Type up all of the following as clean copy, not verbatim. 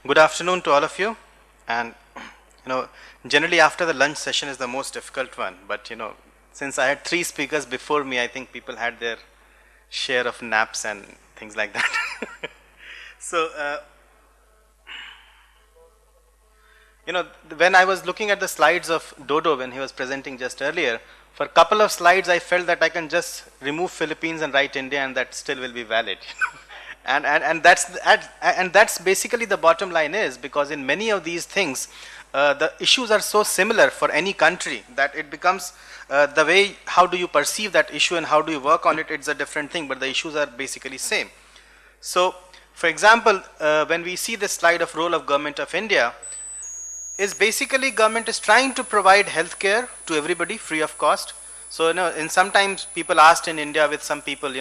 Good afternoon to all of you. And generally after the lunch session is the most difficult one. But since I had 3 speakers before me, I think people had their share of naps and things like that. So, when I was looking at the slides of Dodo when he was presenting just earlier, for a couple of slides I felt that I can just remove Philippines and write India and that still will be valid. And that's basically the bottom line is, because in many of these things the issues are so similar for any country that it becomes the way how do you perceive that issue and how do you work on it, it's a different thing, but the issues are basically same. So for example, when we see this slide of role of government of India, is basically government is trying to provide healthcare to everybody free of cost. So and sometimes people asked in India with some people,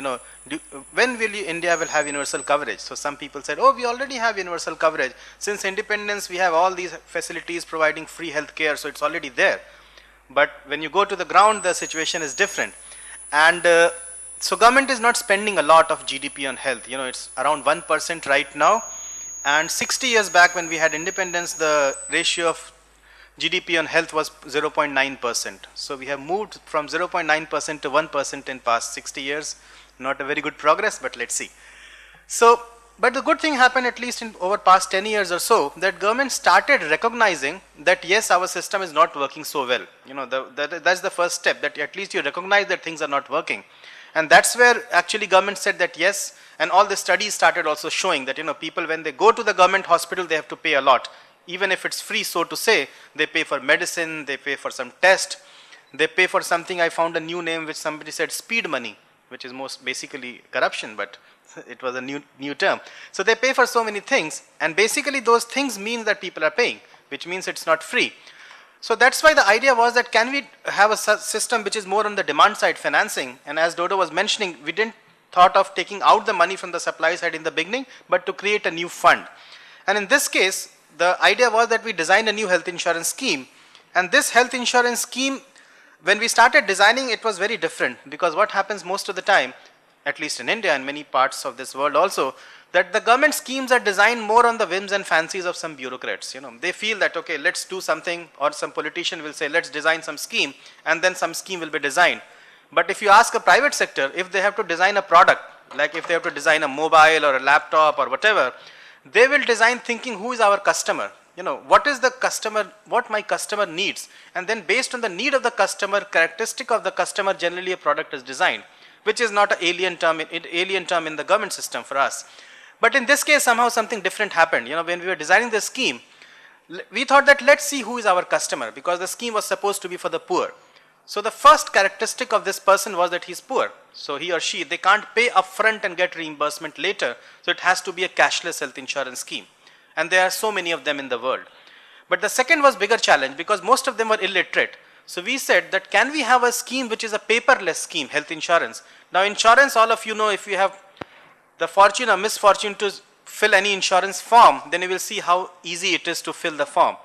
when will India will have universal coverage? So some people said, oh, we already have universal coverage. Since independence, we have all these facilities providing free healthcare, so it's already there. But when you go to the ground, the situation is different. And so government is not spending a lot of GDP on health. It's around 1% right now. And 60 years back when we had independence, the ratio of GDP on health was 0.9%. So we have moved from 0.9% to 1% in past 60 years. Not a very good progress, but let's see. So, but the good thing happened at least in over past 10 years or so, that government started recognizing that yes, our system is not working so well. That's the first step, that at least you recognize that things are not working. And that's where actually government said that yes, and all the studies started also showing that people when they go to the government hospital, they have to pay a lot. Even if it's free, so to say, they pay for medicine, they pay for some test, they pay for something. I found a new name which somebody said speed money, which is most basically corruption, but it was a new term. So they pay for so many things, and basically those things mean that people are paying, which means it's not free. So that's why the idea was that can we have a system which is more on the demand side financing, and as Dodo was mentioning, we didn't thought of taking out the money from the supply side in the beginning, but to create a new fund. And in this case, the idea was that we designed a new health insurance scheme, and this health insurance scheme, when we started designing, it was very different, because what happens most of the time, at least in India and many parts of this world also, that the government schemes are designed more on the whims and fancies of some bureaucrats. They feel that okay, let's do something, or some politician will say let's design some scheme, and then some scheme will be designed. But if you ask a private sector, if they have to design a product, like if they have to design a mobile or a laptop or whatever, they will design thinking who is our customer, what is the customer, what my customer needs, and then based on the need of the customer, characteristic of the customer, generally a product is designed, which is not an alien term in the government system for us. But in this case, somehow something different happened. When we were designing the scheme, we thought that let's see who is our customer, because the scheme was supposed to be for the poor. So the first characteristic of this person was that he's poor. So he or she, they can't pay upfront and get reimbursement later. So it has to be a cashless health insurance scheme. And there are so many of them in the world. But the second was bigger challenge, because most of them were illiterate. So we said that can we have a scheme which is a paperless scheme, health insurance. Now insurance, all of you know, if you have the fortune or misfortune to fill any insurance form, then you will see how easy it is to fill the form.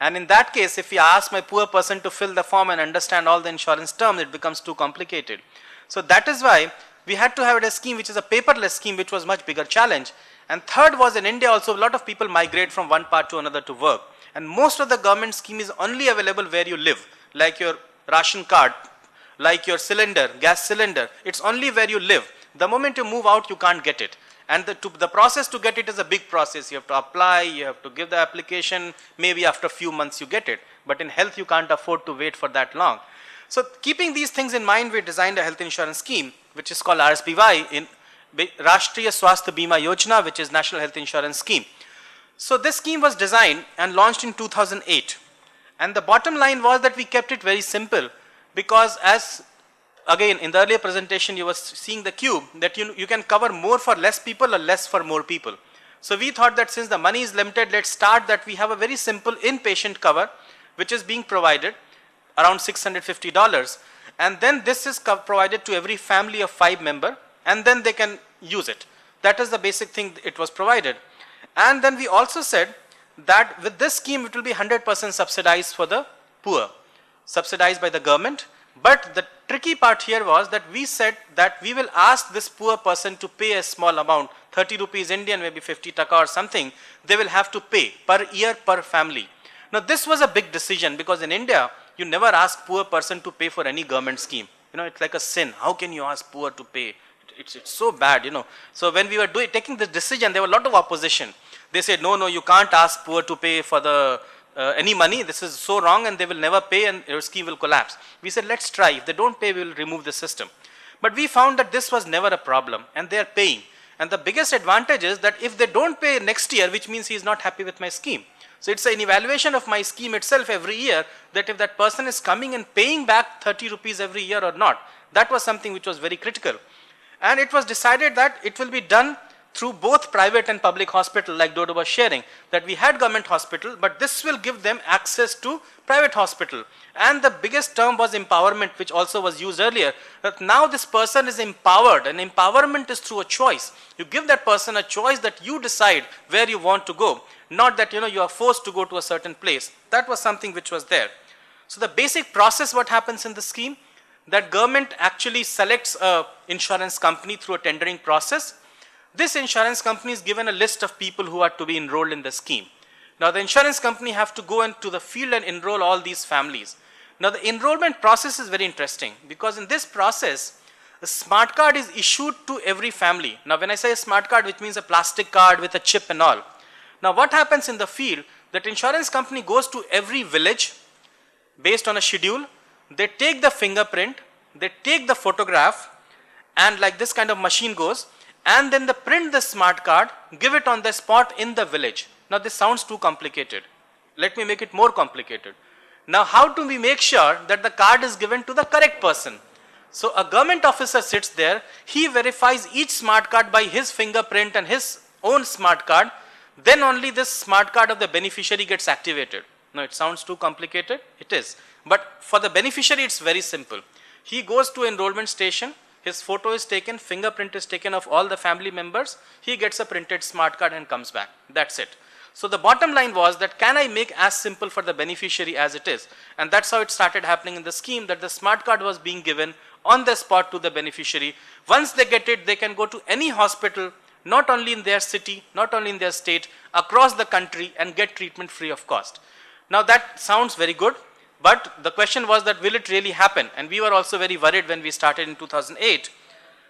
And in that case, if you ask my poor person to fill the form and understand all the insurance terms, it becomes too complicated. So that is why we had to have a scheme which is a paperless scheme, which was much bigger challenge. And third was, in India also a lot of people migrate from one part to another to work. And most of the government scheme is only available where you live, like your ration card, like your cylinder, gas cylinder. It's only where you live. The moment you move out, you can't get it. And the process to get it is a big process. You have to apply, you have to give the application, maybe after a few months you get it. But in health, you can't afford to wait for that long. So keeping these things in mind, we designed a health insurance scheme, which is called RSBY, in Rashtriya Swasthya Bima Yojana, which is National Health Insurance Scheme. So this scheme was designed and launched in 2008. And the bottom line was that we kept it very simple, because as again, in the earlier presentation, you were seeing the cube, that you can cover more for less people or less for more people. So we thought that since the money is limited, let's start that we have a very simple inpatient cover, which is being provided around $650. And then this is provided to every family of 5 members, and then they can use it. That is the basic thing it was provided. And then we also said that with this scheme, it will be 100% subsidized for the poor, subsidized by the government. But the tricky part here was that we said that we will ask this poor person to pay a small amount, 30 rupees Indian, maybe 50 taka or something, they will have to pay per year per family. Now this was a big decision because in India, you never ask poor person to pay for any government scheme. You know, it's like a sin. How can you ask poor to pay? It's so bad, you know. So when we were taking this decision, there were a lot of opposition. They said, no, you can't ask poor to pay for the any money. This is so wrong and they will never pay and your scheme will collapse. We said, let's try. If they don't pay, we will remove the system. But we found that this was never a problem and they are paying. And the biggest advantage is that if they don't pay next year, which means he is not happy with my scheme. So it's an evaluation of my scheme itself every year that if that person is coming and paying back 30 rupees every year or not. That was something which was very critical. And it was decided that it will be done through both private and public hospital, like Dodo was sharing, that we had government hospital, but this will give them access to private hospital. And the biggest term was empowerment, which also was used earlier, that now this person is empowered, and empowerment is through a choice. You give that person a choice that you decide where you want to go, not that you are forced to go to a certain place. That was something which was there. So the basic process, what happens in the scheme, that government actually selects a insurance company through a tendering process. This insurance company is given a list of people who are to be enrolled in the scheme. Now the insurance company have to go into the field and enroll all these families. Now the enrollment process is very interesting because in this process, a smart card is issued to every family. Now when I say a smart card, which means a plastic card with a chip and all. Now what happens in the field, that insurance company goes to every village based on a schedule. They take the fingerprint, they take the photograph, and like this kind of machine goes, and then they print the smart card, give it on the spot in the village. Now this sounds too complicated. Let me make it more complicated. Now how do we make sure that the card is given to the correct person? So a government officer sits there, he verifies each smart card by his fingerprint and his own smart card, then only this smart card of the beneficiary gets activated. Now it sounds too complicated, it is. But for the beneficiary it's very simple. He goes to enrollment station, his photo is taken, fingerprint is taken of all the family members, he gets a printed smart card and comes back. That's it. So the bottom line was that can I make as simple for the beneficiary as it is? And that's how it started happening in the scheme, that the smart card was being given on the spot to the beneficiary. Once they get it, they can go to any hospital, not only in their city, not only in their state, across the country and get treatment free of cost. Now that sounds very good. But the question was that will it really happen? And we were also very worried when we started in 2008.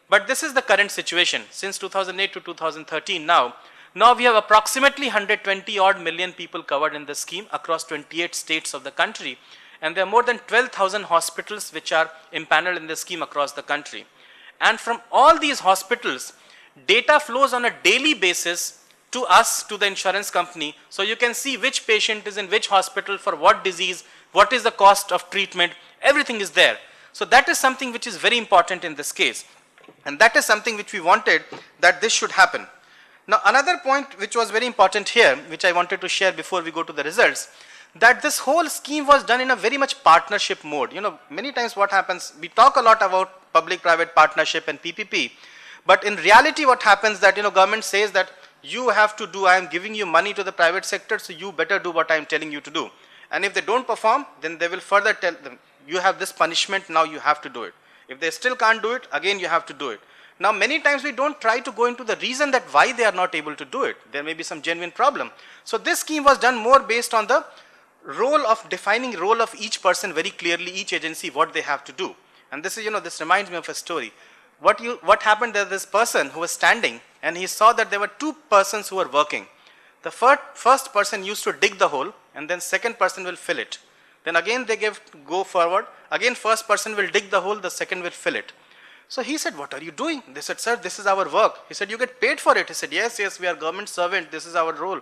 But this is the current situation since 2008 to 2013 now. Now we have approximately 120 odd million people covered in the scheme across 28 states of the country. And there are more than 12,000 hospitals which are empaneled in the scheme across the country. And from all these hospitals, data flows on a daily basis to us, to the insurance company. So you can see which patient is in which hospital for what disease, what is the cost of treatment, everything is there. So that is something which is very important in this case. And that is something which we wanted that this should happen. Now another point which was very important here, which I wanted to share before we go to the results, that this whole scheme was done in a very much partnership mode. Many times what happens, we talk a lot about public-private partnership and PPP, but in reality what happens that, government says that you have to do, I am giving you money to the private sector, so you better do what I am telling you to do. And if they don't perform, then they will further tell them, you have this punishment, now you have to do it. If they still can't do it, again you have to do it. Now many times we don't try to go into the reason that why they are not able to do it. There may be some genuine problem. So this scheme was done more based on the role of defining role of each person very clearly, each agency, what they have to do. And this is, this reminds me of a story. What happened, there this person who was standing and he saw that there were two persons who were working. The first person used to dig the hole and then second person will fill it. Then again they go forward, again first person will dig the hole, the second will fill it. So he said, what are you doing? They said, sir, this is our work. He said, you get paid for it? He said, yes, we are government servant, this is our role.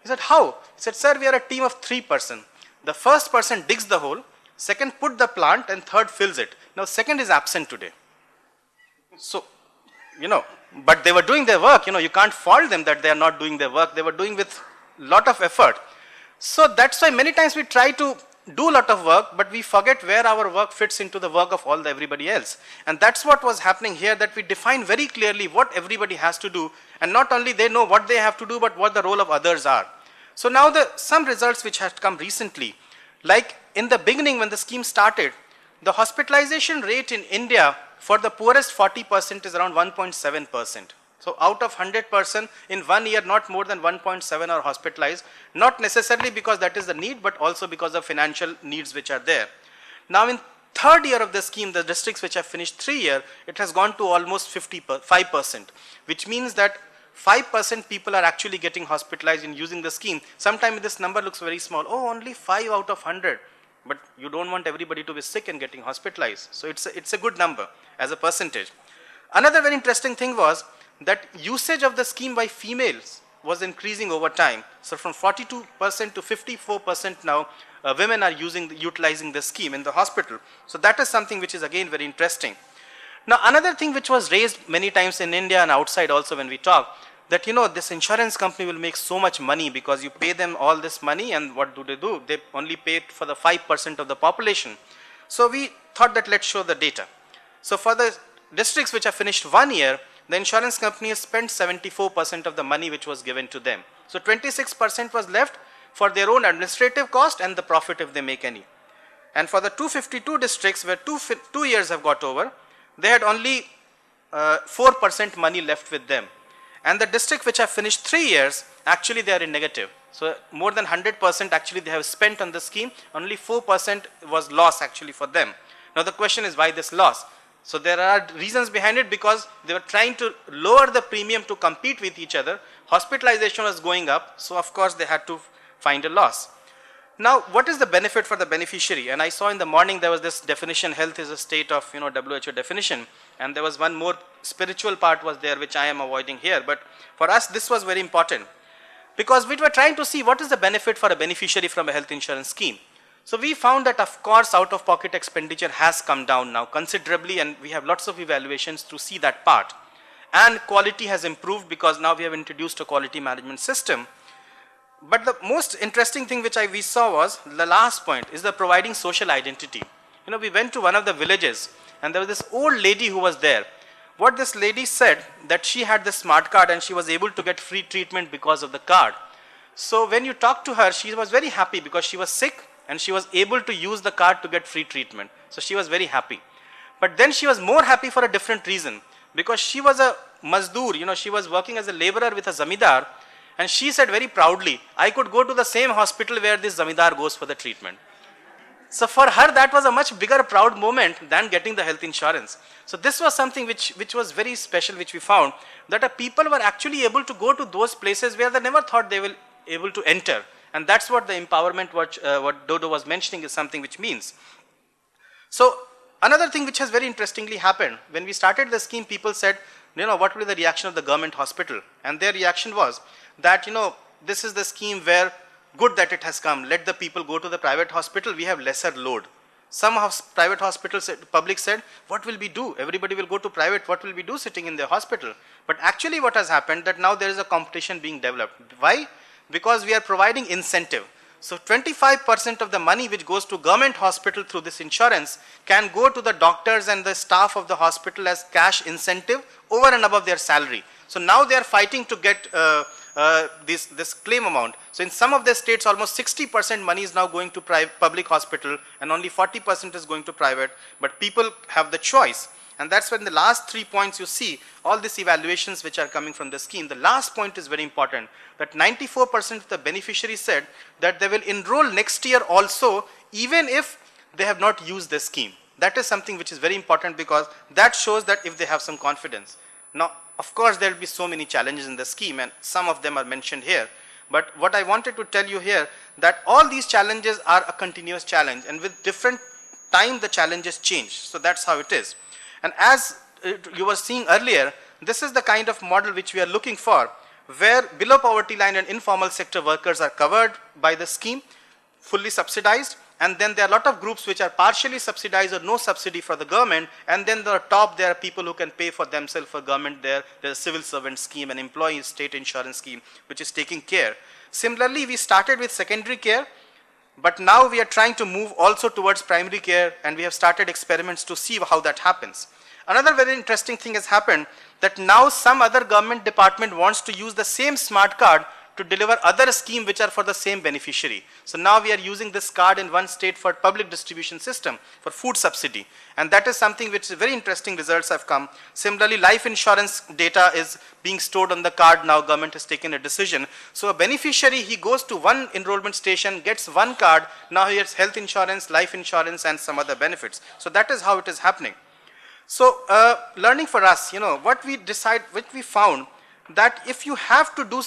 He said, how? He said, sir, we are a team of 3 persons. The first person digs the hole, second put the plant and third fills it. Now second is absent today. So, but they were doing their work, you can't fault them that they are not doing their work. They were doing with lot of effort. So that's why many times we try to do a lot of work, but we forget where our work fits into the work of everybody else. And that's what was happening here, that we define very clearly what everybody has to do, and not only they know what they have to do, but what the role of others are. So now some results which have come recently, like in the beginning when the scheme started, The hospitalization rate in India for the poorest 40% is around 1.7%. So out of 100%, in 1 year, not more than 1.7 are hospitalized, not necessarily because that is the need, but also because of financial needs which are there. Now in third year of the scheme, the districts which have finished 3 years, it has gone to almost 5%, which means that 5% people are actually getting hospitalized in using the scheme. Sometimes this number looks very small. Oh, only 5 out of 100. But you don't want everybody to be sick and getting hospitalized. So it's a good number as a percentage. Another very interesting thing was that usage of the scheme by females was increasing over time. So from 42% to 54% now, women are utilizing the scheme in the hospital. So that is something which is again very interesting. Now another thing which was raised many times in India and outside also when we talk, that this insurance company will make so much money because you pay them all this money, and what do? They only pay it for the 5% of the population. So we thought that let's show the data. So for the districts which have finished 1 year, the insurance company has spent 74% of the money which was given to them. So 26% was left for their own administrative cost and the profit if they make any. And for the 252 districts where 2 years have got over, they had only 4% money left with them. And the district which have finished 3 years, actually they are in negative. So more than 100% actually they have spent on the scheme, only 4% was loss actually for them. Now the question is why this loss? So there are reasons behind it, because they were trying to lower the premium to compete with each other. Hospitalization was going up, so of course they had to find a loss. Now what is the benefit for the beneficiary? And I saw in the morning there was this definition, health is a state of WHO definition, and there was one more spiritual part was there which I am avoiding here, but for us this was very important, because we were trying to see what is the benefit for a beneficiary from a health insurance scheme. So we found that of course out-of-pocket expenditure has come down now considerably, and we have lots of evaluations to see that part. And quality has improved because now we have introduced a quality management system. But the most interesting thing which we saw was, the last point is the providing social identity. We went to one of the villages and there was this old lady who was there. What this lady said, that she had the smart card and she was able to get free treatment because of the card. So when you talk to her, she was very happy because she was sick and she was able to use the card to get free treatment. So she was very happy. But then she was more happy for a different reason, because she was a mazdoor, she was working as a laborer with a zamidar, and she said very proudly, I could go to the same hospital where this zamidar goes for the treatment. So for her that was a much bigger proud moment than getting the health insurance. So this was something which was very special, which we found, that people were actually able to go to those places where they never thought they will able to enter. And that's what the empowerment what Dodo was mentioning is something which means. So another thing which has very interestingly happened, when we started the scheme, people said, what will be the reaction of the government hospital? And their reaction was that, this is the scheme where good that it has come. Let the people go to the private hospital. We have lesser load. Some private hospitals, public said, what will we do? Everybody will go to private. What will we do sitting in the hospital? But actually what has happened, that now there is a competition being developed. Why? Because we are providing incentive. So 25% of the money which goes to government hospital through this insurance can go to the doctors and the staff of the hospital as cash incentive over and above their salary. So now they are fighting to get this claim amount. So in some of the states, almost 60% money is now going to public hospital and only 40% is going to private, but people have the choice. And that's when the last 3 points you see, all these evaluations which are coming from the scheme. The last point is very important, that 94% of the beneficiaries said that they will enroll next year also, even if they have not used the scheme. That is something which is very important, because that shows that if they have some confidence. Now, of course, there will be so many challenges in the scheme, and some of them are mentioned here. But what I wanted to tell you here, that all these challenges are a continuous challenge, and with different time the challenges change. So that's how it is. And as you were seeing earlier, this is the kind of model which we are looking for, where below poverty line and informal sector workers are covered by the scheme, fully subsidized, and then there are a lot of groups which are partially subsidized or no subsidy for the government, and then the top there are people who can pay for themselves for government there. There's a civil servant scheme, an employee state insurance scheme which is taking care. Similarly, we started with secondary care, but now we are trying to move also towards primary care, and we have started experiments to see how that happens. Another very interesting thing has happened, that now some other government department wants to use the same smart card to deliver other schemes which are for the same beneficiary. So now we are using this card in one state for public distribution system for food subsidy, and that is something which is very interesting results have come. Similarly, life insurance data is being stored on the card now. Government has taken a decision. So a beneficiary, he goes to one enrollment station, gets one card. Now he has health insurance, life insurance, and some other benefits. So that is how it is happening. So learning for us, what we found, that if you have to do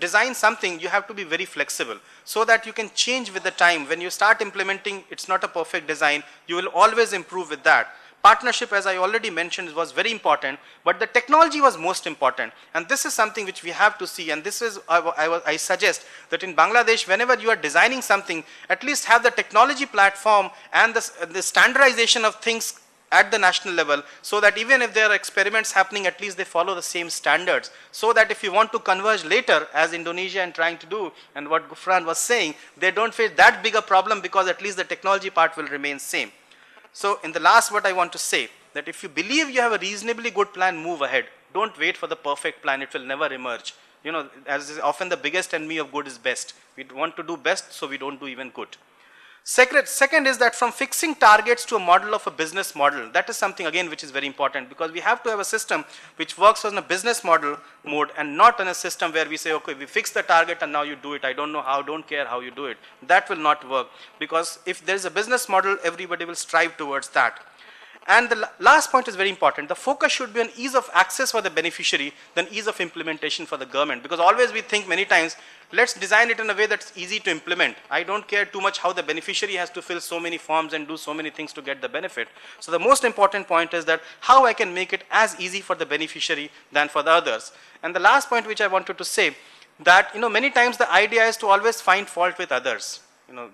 design something, you have to be very flexible so that you can change with the time. When you start implementing, it's not a perfect design. You will always improve with that. Partnership, as I already mentioned, was very important, but the technology was most important. And this is something which we have to see. And this is, I suggest that in Bangladesh, whenever you are designing something, at least have the technology platform and the standardization of things at the national level, so that even if there are experiments happening, at least they follow the same standards, so that if you want to converge later, as Indonesia and trying to do, and what Gufran was saying, they don't face that big a problem, because at least the technology part will remain same. So in the last, what I want to say, that if you believe you have a reasonably good plan, move ahead. Don't wait for the perfect plan, it will never emerge. As is often the biggest enemy of good is best. We want to do best, so we don't do even good. Second is that from fixing targets to a model of a business model, that is something again which is very important, because we have to have a system which works on a business model mode and not on a system where we say, okay, we fix the target and now you do it. I don't know how, don't care how you do it. That will not work, because if there is a business model, everybody will strive towards that. And the last point is very important. The focus should be on ease of access for the beneficiary than ease of implementation for the government, because always we think many times, let's design it in a way that's easy to implement. I don't care too much how the beneficiary has to fill so many forms and do so many things to get the benefit. So the most important point is that how I can make it as easy for the beneficiary than for the others. And the last point which I wanted to say, that many times the idea is to always find fault with others.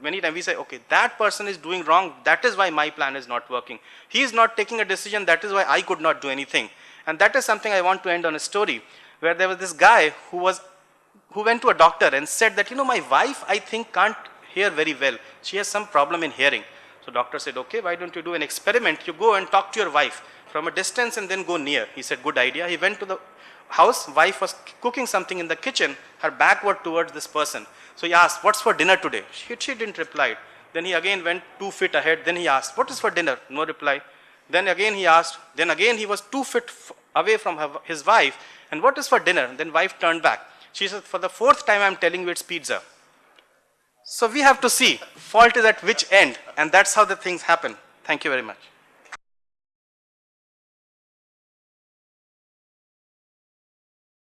Many times we say, okay, that person is doing wrong, that is why my plan is not working. He is not taking a decision, that is why I could not do anything. And that is something I want to end on a story, where there was this guy who went to a doctor and said that, my wife, I think, can't hear very well. She has some problem in hearing. So doctor said, okay, why don't you do an experiment? You go and talk to your wife from a distance and then go near. He said, good idea. He went to the house, wife was cooking something in the kitchen, her back was towards this person. So he asked, what's for dinner today? She didn't reply. Then he again went 2 feet ahead. Then he asked, what is for dinner? No reply. Then again he asked. Then again he was 2 feet away from his wife. And what is for dinner? Then wife turned back. She said, for the 4th time I'm telling you it's pizza. So we have to see fault is at which end, and that's how the things happen. Thank you very much.